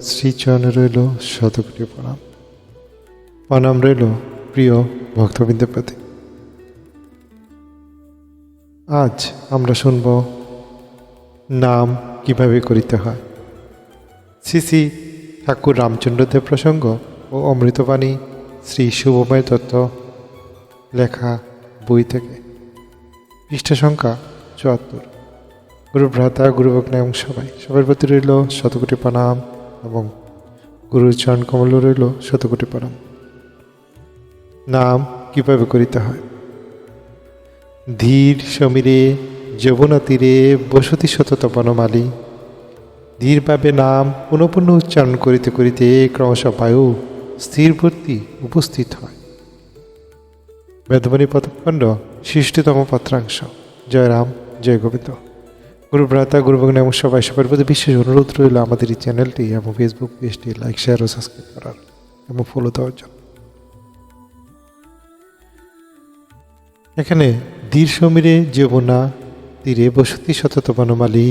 শ্রীচরণে রইল শতকোটি প্রণাম। প্রণাম রইল প্রিয় ভক্তবৃন্দের প্রতি। আজ আমরা শুনব নাম কিভাবে করিতে হয়। শ্রী শ্রী ঠাকুর রামচন্দ্রদেব প্রসঙ্গ ও অমৃতবাণী শ্রী শুভময় তত্ত্ব লেখা বই থেকে, পৃষ্ঠা সংখ্যা ৭৪। গুরু ভ্রাতা গুরুভগ্ন এবং সবার প্রতি রইল শতকোটি প্রণাম এবং গুরুর চরণ কমল রইল শতকোটি প্রণাম। নাম কিভাবে করিতে হয়। ধীর সমীরে যমুনা তীরে বসতি শতত বনমালী, ধীরভাবে নাম পুনঃ উচ্চারণ করিতে করিতে ক্রমশ বায়ু স্থিরবর্তী উপস্থিত হয়। বেদবাণী পদখণ্ড ৬০তম পত্রাংশ। জয় রাম, জয় গোবিন্দ। গুরু ভ্রাতা গুরুভগ্ন এবং সবার প্রতি বিশেষ অনুরোধ রইল আমাদের এই চ্যানেলটি এবং ফেসবুক পেজটি লাইক, শেয়ার ও সাবস্ক্রাইব করার এবং ফলো দেওয়ার জন্য। এখানে ধীর সমীরে যমুনা তীরে বসতি শতত বনমালী,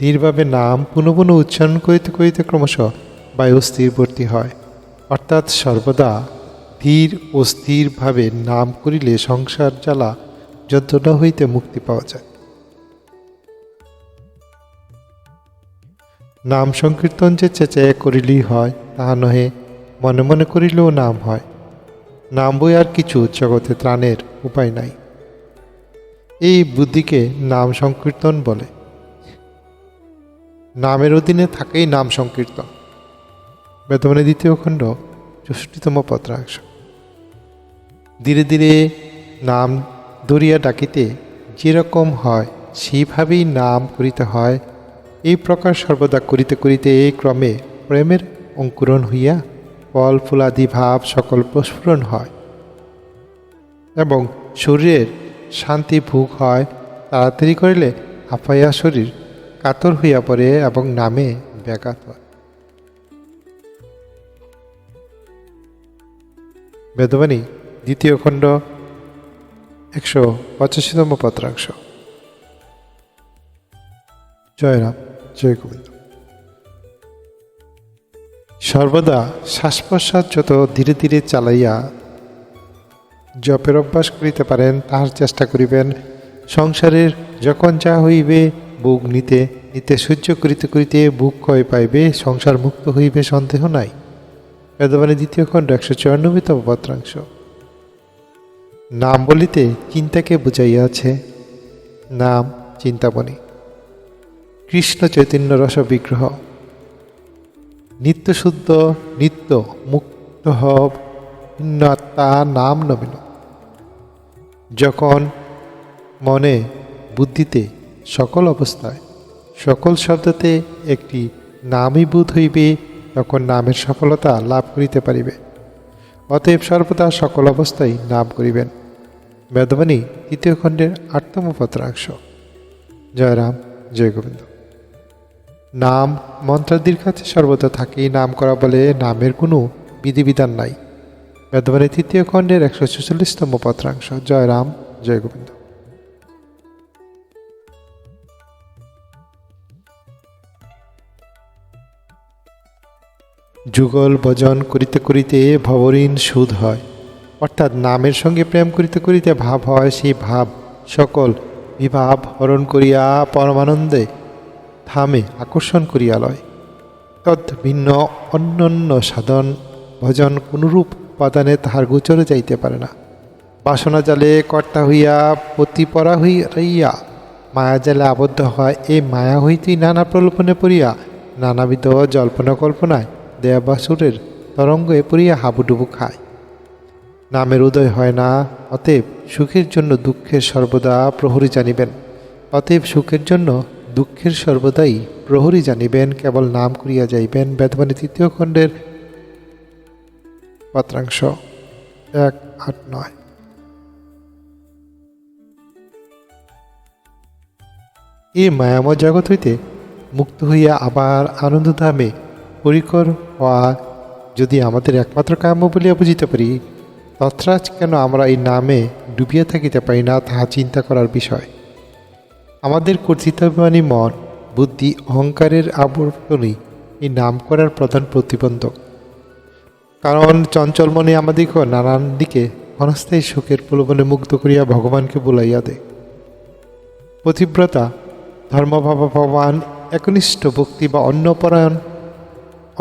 ধীরভাবে নাম পুনঃ উচ্চারণ করিতে করিতে ক্রমশ বায়ু স্থিরবর্তী হয়। অর্থাৎ সর্বদা ধীর ও স্থিরভাবে নাম করিলে সংসার জ্বালা যন্ত্রণা হইতে মুক্তি পাওয়া যায়। নাম সংকীর্তন যে চেঁচাইয়া করিলেই হয় তাহা নহে, মনে মনে করিলেও নাম হয়। নাম বই আর কিছু জগতে ত্রাণের উপায় নাই। এই বুদ্ধিকে নাম সংকীর্তন বলে। নামের অধীনে থাকেই নাম সংকীর্তন। বেদবাণী ২য় খণ্ড ৬৪তম পত্রাংশ। ধীরে ধীরে নাম ধরিয়া ডাকিতে যেরকম হয় সেইভাবেই নাম করিতে হয়। এই প্রকার সর্বদা করিতে করিতে এই ক্রমে প্রেমের অঙ্কুরণ হইয়া ফল ফুলাদি ভাব সকল প্রস্ফুরণ হয় এবং শরীরের শান্তি ভোগ হয়। তাড়াতাড়ি করিলে আপাইয়া শরীর কাতর হইয়া পড়ে এবং নামে ব্যাঘাত হয়। বেদবাণী ২য় খণ্ড ১৮৫তম পত্রাংশ। জয় রাম, জয় গোবিন্দ। সর্বদা শ্বাস প্রশ্বাস যত ধীরে ধীরে চালাইয়া জপের অভ্যাস করিতে পারেন তাহার চেষ্টা করিবেন। সংসারের যখন যা হইবে ভোগ নিতে নিতে সহ্য করিতে করিতে ভোগ ক্ষয় পাইবে, সংসার মুক্ত হইবে সন্দেহ নাই। বেদবাণী ২য় খণ্ড ১৯৪তম পত্রাংশ। নাম বলিতে চিন্তাকে বুঝাইয়াছে। নাম চিন্তামণি, কৃষ্ণ চৈতন্য রস বিগ্রহ, নিত্য শুদ্ধ নিত্য মুক্ত হব আত্মা নাম নবীন। যখন মনে বুদ্ধিতে সকল অবস্থায় সকল শব্দতে একটি নামই বোধ হইবে, তখন নামের সফলতা লাভ করিতে পারিবে। অতএব সর্বদা সকল অবস্থায় নাম করিবেন। বেদবাণী ৩য় খণ্ডের ৮তম পত্রাংশ। জয় রাম, জয় গোবিন্দ। নাম মন্ত্রাদির কাছে সর্বদা থাকেই নাম করা বলে নামের কোনো বিধিবিধান নাই। বেদবাণী ৩য় খণ্ডের ১৪৬তম পত্রাংশ। জয় রাম, জয় গোবিন্দ। যুগল ভজন করিতে করিতে ভবঋণ শোধ হয়। অর্থাৎ নামের সঙ্গে প্রেম করিতে করিতে ভাব হয়, সেই ভাব সকল বিভাব হরণ করিয়া পরমানন্দে থামে আকর্ষণ করিয়া লয়। তদ ভিন্ন অন্যান্য সাধন ভজন কোনরূপ উপাদানে তাহার গোচরে যাইতে পারে না। বাসনা জালে কর্তা হইয়া পতিপরা হইয়া মায়া জালে আবদ্ধ হয়। এই মায়া হইতেই নানা প্রলোভনে পড়িয়া নানাবিধ জল্পনা কল্পনায় দেবাসুরের তরঙ্গে পড়িয়া হাবুডুবু খায়। নামের উদয় হয় না। অতএব সুখের জন্য দুঃখের সর্বদা প্রহরী জানিবেন। অতএব সুখের জন্য দুঃখের সর্বদাই প্রহরী জানিবেন, কেবল নাম করিয়া যাইবেন। বেদবাণী ৩য় খণ্ডের পত্রাংশ ১৮৯। এই মায়াময় জগৎ হইতে মুক্ত হইয়া আবার আনন্দধামে পরিকর হওয়া যদি আমাদের একমাত্র কাম্য বলিয়া বুঝিতে পারি, তৎরাজ কেন আমরা এই নামে ডুবিয়া থাকিতে পারি না, তাহা চিন্তা করার বিষয়। আমাদের কর্তৃত্বাভিমানী মন বুদ্ধি অহংকারের আবর্তনেই এই নাম করার প্রধান প্রতিবন্ধক। কারণ চঞ্চল মনে আমাদিকে নানান দিকে ক্ষণস্থায়ী সুখের প্রলোভনে মুগ্ধ করিয়া ভগবানকে বুলাইয়া দেয়। পতিব্রতা, ধর্মভাবান, একনিষ্ঠ ভক্তি বা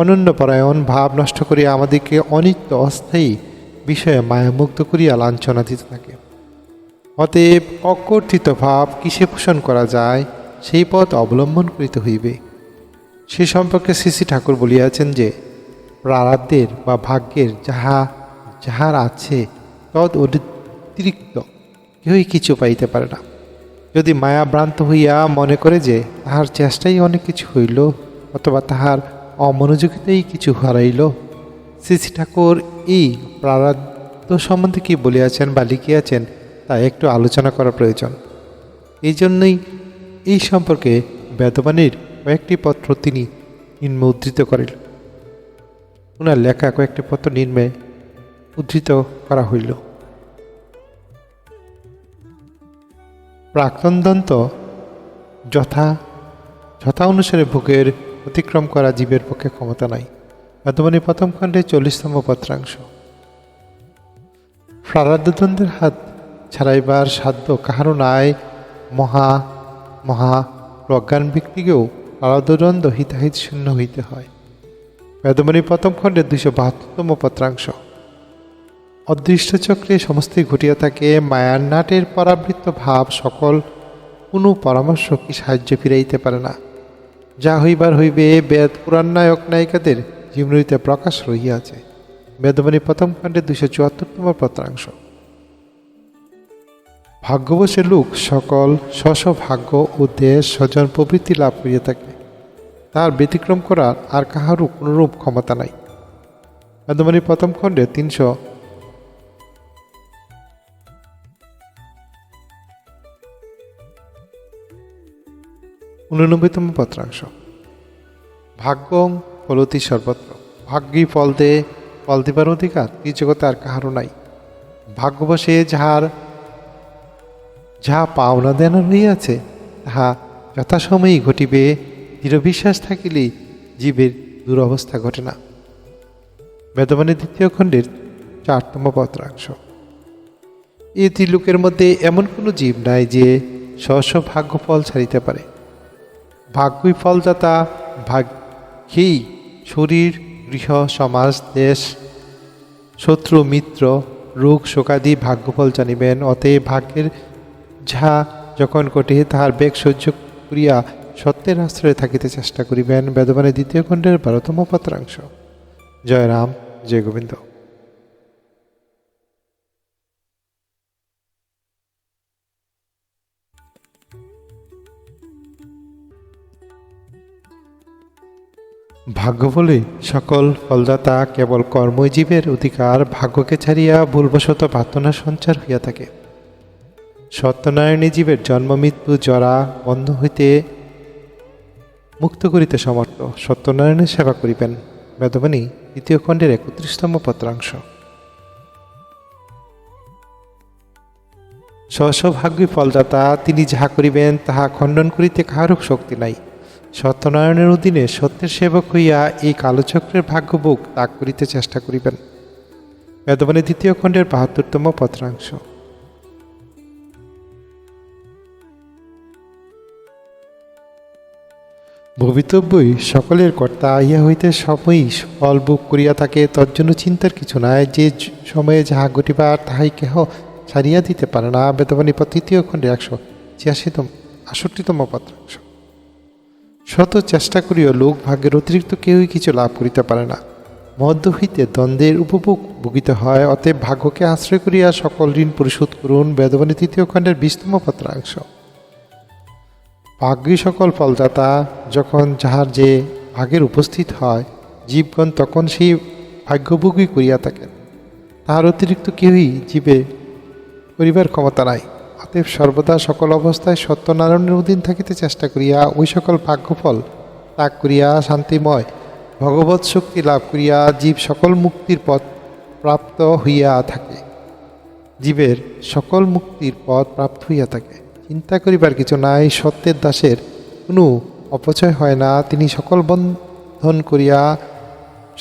অনন্যপরায়ণ ভাব নষ্ট করিয়া আমাদিকে অনিত্য অস্থায়ী বিষয়ে মায়ামুগ্ধ করিয়া লাঞ্ছনা দিতে থাকে। অতএব অকর্তৃত ভাব কিসে পোষণ করা যায়, সেই পথ অবলম্বন করিতে হইবে। সে সম্পর্কে শ্রী শ্রী ঠাকুর বলিয়াছেন যে, প্রারাব্ধের বা ভাগ্যের যাহার আছে তদ অতিরিক্ত কেহই কিছু পাইতে পারে না। যদি মায়াভ্রান্ত হইয়া মনে করে যে তাহার চেষ্টাই অনেক কিছু হইল, অথবা তাহার অমনোযোগিতাই কিছু হারাইল। শ্রী শ্রী ঠাকুর এই প্রারাব্ধ সম্বন্ধে কি বলিয়াছেন বা লিখিয়াছেন তা একটু আলোচনা করা প্রয়োজন। এই জন্যই এই সম্পর্কে বেদবাণীর কয়েকটি পত্র তিনি নিম্নে উদ্ধৃত করিল। ওনার লেখা কয়েকটি পত্র নিম্নে উদ্ধৃত করা হইল। প্রাক্তন দন্ত যথা অনুসারে ভোগের অতিক্রম করা জীবের পক্ষে ক্ষমতা নাই। বেদবাণী প্রথম খণ্ডে 40তম পত্রাংশ। প্রারব্ধদ্বন্দ্বের হাত ছাড়াইবার সাধ্য কাহারও নাই। মহা প্রজ্ঞান ব্যক্তিকেও প্রারব্ধদ্বন্দ্ব হিতাহিত শূন্য হইতে হয়। বেদবাণী প্রথম খণ্ডে 272তম পত্রাংশ। অদৃষ্ট চক্রে সমস্তই ঘটিয়া থাকে। মায়ার নাটের পরাবৃত্ত ভাব সকল কোনো পরামর্শ কি সাহায্য ফিরাইতে পারে না। যা হইবার হইবে, বেদ পুরাণ নায়ক নায়িকাদের জীবনীতে প্রকাশ রহিয়াছে। বেদবাণী প্রথম খণ্ডে 274তম পত্রাংশ। ভাগ্যবশে লোক সকল স্ব ভাগ্য ও দেশ স্বজন প্রবৃত্তি লাভ করিয়া থাকে। তার ব্যতিক্রম করার আর কাহারও কোনরূপ ক্ষমতা নাই। বেদবাণী প্রথম খণ্ডে 389তম পত্রাংশ। ভাগ্যং ফলতি সর্বত্র। ভাগ্যই ফল দিবার অধিকার এই জগতে আর কাহারও নাই। ভাগ্যবশে যাহা পাওনা দেনা রহিয়াছে তাহা যথাসময়েই ঘটিবে। দৃঢ় বিশ্বাস থাকিলেই জীবের দুরবস্থা ঘটে না। বেদবাণী দ্বিতীয় খণ্ডের 4তম পত্রাংশ। এই ত্রিলোকের মধ্যে এমন কোনো জীব নাই যে স্ব ভাগ্য ফল ছাড়িতে পারে। ভাগ্যই ফলদাতা। ভাগ্যেই শরীর, গৃহ, সমাজ, দেশ, শত্রু, মিত্র, রোগ, শোকাদি ভাগ্যফল জানিবেন। অতএব ভাগ্যের যাহা যখন ঘটে তাহার বেগ সহ্য করিয়া সত্যের আশ্রয়ে থাকিতে চেষ্টা করিবেন। বেদবাণী দ্বিতীয় খণ্ডের 12তম পত্রাংশ। জয় রাম, জয় গোবিন্দ। ভাগ্য বলে সকল ফলদাতা কেবল কর্মই জীবের অধিকার। ভাগ্যকে ছাড়িয়া ভুলবশত প্রার্থনা সঞ্চার হইয়া থাকে। সত্যনারায়ণী জীবের জন্ম মৃত্যু জরা বন্ধ হইতে মুক্ত করিতে সমর্থ। সত্যনারায়ণের সেবা করিবেন। বেদবাণী দ্বিতীয় খণ্ডের 31তম পত্রাংশ। স্ব ভাগ্যই ফলদাতা। তিনি যাহা করিবেন তাহা খণ্ডন করিতে কাহারও শক্তি নাই। সত্যনারায়ণের অধীনে সত্যের সেবক হইয়া এই কালচক্রের ভাগ্যভোগ ত্যাগ করিতে চেষ্টা করিবেন। বেদবাণী দ্বিতীয় খণ্ডের 72তম পত্রাংশ। ভবিতব্যই সকলের কর্তা। ইহা হইতে সময়ই ফল ভোগ করিয়া থাকে। তজ্জন্য চিন্তার কিছু নাই। যে সময়ে যাহা ঘটিবার তাহাই কেহ ছাড়িয়া দিতে পারে না। বেদবাণী তৃতীয় খণ্ডে 168তম পত্রাংশ। শত চেষ্টা করিও লোক ভাগ্যের অতিরিক্ত কেউই কিছু লাভ করিতে পারে না। মধ্য হইতে দ্বন্দ্বের উপভোগ ভুগিতে হয়। অতএব ভাগ্যকে আশ্রয় করিয়া সকল ঋণ পরিশোধ করুন। বেদবাণী তৃতীয় খণ্ডের 20তম পত্রাংশ। ভাগ্যই সকল ফলদাতা। যখন যাহার যে ভাগ্যের উপস্থিত হয় জীবগণ তখন সেই ভাগ্যভোগই করিয়া থাকেন। তাহার অতিরিক্ত কেউই জীবে করিবার ক্ষমতা নাই। অতএব সর্বদা সকল অবস্থায় সত্যনারায়ণের অধীন থাকিতে চেষ্টা করিয়া ওই সকল ভাগ্যফল ত্যাগ করিয়া শান্তিময় ভগবৎ শক্তি লাভ করিয়া জীব সকল মুক্তির পথ প্রাপ্ত হইয়া থাকে। জীবের সকল মুক্তির পথ প্রাপ্ত হইয়া থাকে। চিন্তা করিবার কিছু নাই। সত্যের দাসের কোনো অপচয় হয় না। তিনি সকল বোধন করিয়া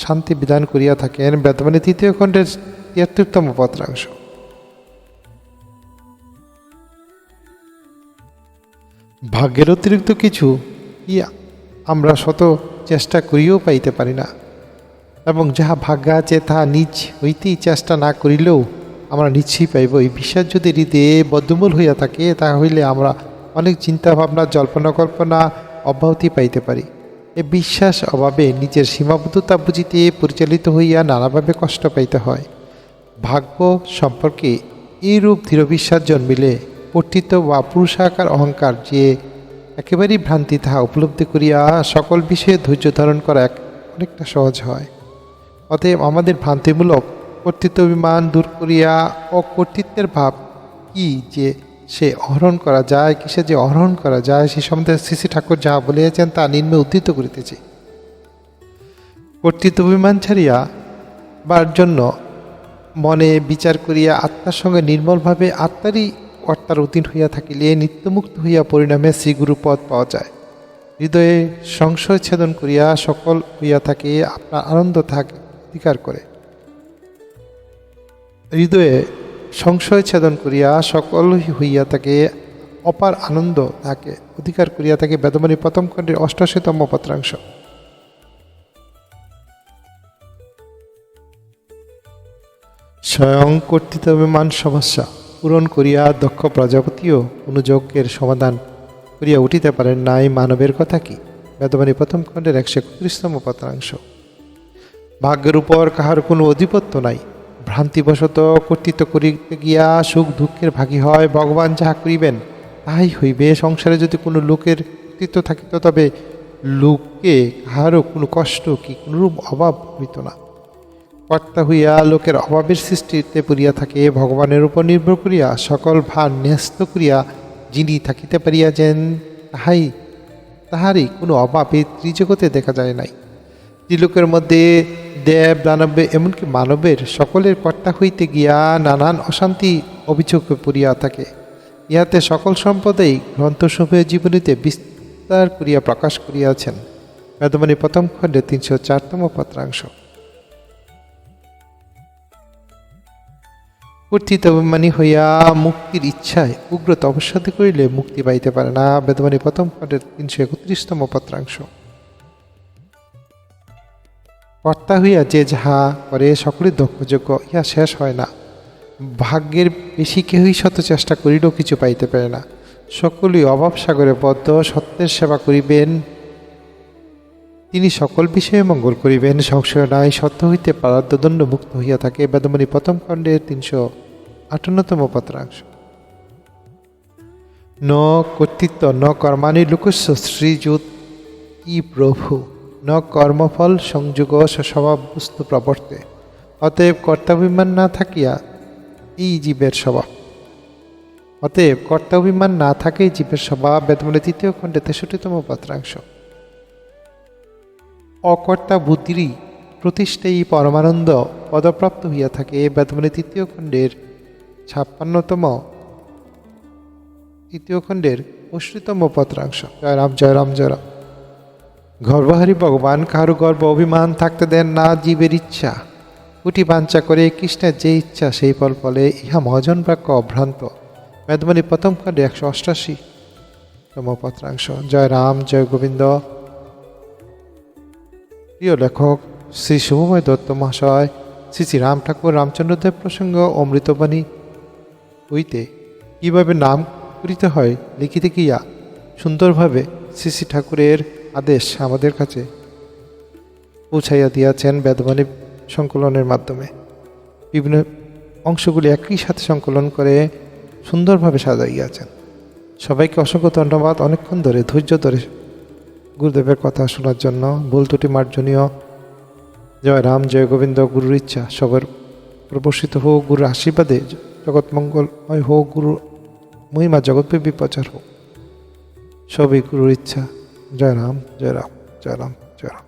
শান্তি বিধান করিয়া থাকেন। বেদবাণী 3 খণ্ডের 73তম পত্রাংশ। ভাগ্যের অতিরিক্ত কিছু আমরা শত চেষ্টা করিও পাইতে পারি না, এবং যাহা ভাগ্য আছে তাহা নিজ হইতেই চেষ্টা না করিলেও আমরা নিশ্চয়ই পাইব। এই বিশ্বাস যদি হৃদয়ে বদ্ধমূল হইয়া থাকে, তাহা হইলে আমরা অনেক চিন্তা ভাবনা জল্পনা কল্পনা অব্যাহতি পাইতে পারি। এই বিশ্বাস অভাবে নিজের সীমাবদ্ধতা বুঝিতে পরিচালিত হইয়া নানাভাবে কষ্ট পাইতে হয়। ভাগ্য সম্পর্কে এইরূপ দৃঢ় বিশ্বাস জন্মিলে কর্তৃত্ব বা পুরুষাকার অহংকার যে একেবারেই ভ্রান্তি, তাহা উপলব্ধি করিয়া সকল বিষয়ে ধৈর্য ধারণ করা অনেকটা সহজ হয়। অতএব আমাদের ভ্রান্তিমূলক কর্তৃত্ব অভিমান দূর করিয়া অকর্তৃত্বের ভাব কি যে সে আহরণ করা যায়, কিসে যে আহরণ করা যায়, সে সম্বন্ধে শ্রী শ্রী ঠাকুর যাহা বলিয়াছেন তা নিম্নে উদ্ধৃত করিতেছি। কর্তৃত্ব অভিমান ছাড়িয়া বার জন্য মনে বিচার করিয়া আত্মার সঙ্গে নির্মলভাবে আত্মারই কর্তার অধীন হইয়া থাকিলে নিত্যমুক্ত হইয়া পরিণামে শ্রীগুরুপদ পাওয়া যায়। হৃদয়ে সংশয় ছেদন করিয়া সকল হইয়া থাকে আপনার আনন্দ থাকে অধিকার করে। হৃদয়ে সংশয় ছেদন করিয়া সকল হইয়া থাকে অপার আনন্দ তাকে অধিকার করিয়া থাকে। বেদবাণী 1ম খণ্ডের 88তম পত্রাংশ। স্বয়ং কর্তৃত্ব অভিমান সমস্যা পূরণ করিয়া দক্ষ প্রজাপতিও কোনো যজ্ঞের সমাধান করিয়া উঠিতে পারেন নাই, মানবের কথা কি? বেদবাণী 1ম খণ্ডের 131তম পত্রাংশ। ভাগ্যের উপর কাহার কোনো আধিপত্য নাই। ভ্রান্তিবশত কর্তৃত্ব করিতে গিয়া সুখ দুঃখের ভাগী হয়। ভগবান যাহা করিবেন তাহাই হইবে। সংসারে যদি কোনো লোকের কর্তৃত্ব থাকিত, তবে লোকে কাহারও কোনো কষ্ট কি কোনরূপ অভাব হইত না। কর্তা হইয়া লোকের অভাবের সৃষ্টিতে পড়িয়া থাকে। ভগবানের উপর নির্ভর করিয়া সকল ভার ন্যস্ত করিয়া যিনি থাকিতে পারিয়াছেন, তাহারই কোনো অভাব এই ত্রিজগতে দেখা যায় নাই। ত্রিলোকের মধ্যে দেব দানব এমনকি মানবের সকলের কর্তা হইতে গিয়া নানান অশান্তি অভিযোগে পড়িয়া থাকে। ইহাতে সকল সম্পদেই গ্রন্থসমূহের জীবনীতে বিস্তার করিয়া প্রকাশ করিয়াছেন। বেদবাণী 1ম খণ্ডে 304তম পত্রাংশ। কর্তৃত্ব অভিমানী হইয়া মুক্তির ইচ্ছায় উগ্র তপস্যাদি করিলে মুক্তি পাইতে পারে না। বেদবাণী 1ম খণ্ডের 331তম পত্রাংশ। কর্তা হইয়া যে যাহা করে সকলেই দক্ষযোগ্য, ইহা শেষ হয় না। ভাগ্যের বেশি কেহই শত চেষ্টা করিলেও কিছু পাইতে পারে না। সকলেই অভাব সাগরে বদ্ধ। সত্যের সেবা করিবেন, তিনি সকল বিষয়ে মঙ্গল করিবেন। সংশয় নাই, সত্য হইতে প্রারব্ধদণ্ড মুক্ত হইয়া থাকে। বেদবাণী 1ম খণ্ডের 358তম পত্রাংশ। ন কর্তৃত্ব ন কর্মাণি লোকস্য শ্রীযুত ই প্রভু ন কর্মফল সংযোগ স্বভাববস্তু প্রবর্তে। অতএব কর্তাভিমান না থাকিয়া এই জীবের স্বভাব। অতএব কর্তাভিমান না থাকে জীবের স্বভাব। বেদবাণী 3য় খণ্ডে 63তম পত্রাংশ। অকর্তা বুদ্ধিরই প্রতিষ্ঠাই পরমানন্দ পদপ্রাপ্ত হইয়া থাকে। বেদবাণী 3য় খণ্ডের 3য় পত্রাংশ। জয় রাম জয় রাম জয় রাম। গর্বহারী ভগবান কারু গর্ব অভিমান থাকতে দেন না। জীবের ইচ্ছা কুটি বাঞ্ছা করে কৃষ্ণের যে ইচ্ছা সেই ফল ফলে, ইহা মহাজন বাক্য অভ্রান্ত। বেদবাণী 1ম খণ্ডে 188তম পত্রাংশ। জয় রাম জয় গোবিন্দ। প্রিয় লেখক শ্রী শুভময় দত্ত মহাশয় শ্রী শ্রী রাম ঠাকুর রামচন্দ্রদেব প্রসঙ্গ অমৃতবাণী হইতে কীভাবে নাম করিতে হয় লিখিতে গিয়া সুন্দরভাবে শ্রী শ্রী ঠাকুরের আদেশ আমাদের কাছে পৌঁছাইয়া দিয়াছেন বেদবাণী সংকলনের মাধ্যমে। বিভিন্ন অংশগুলি একই সাথে সংকলন করে সুন্দরভাবে সাজাইয়াছেন। সবাইকে অসংখ্য ধন্যবাদ অনেকক্ষণ ধরে ধৈর্য ধরে গুরুদেবের কথা শোনার জন্য। ভুল ত্রুটি মার্জনীয়। জয় রাম জয় গোবিন্দ। গুরুর ইচ্ছা সবার প্রবর্ষিত হোক, গুরুর আশীর্বাদে জগৎ মঙ্গলময় হোক, গুরুর মহিমা জগৎব্যাপী প্রচার হোক, সবই গুরুর ইচ্ছা। জয় রাম জয় রাম জয় রাম জয় রাম।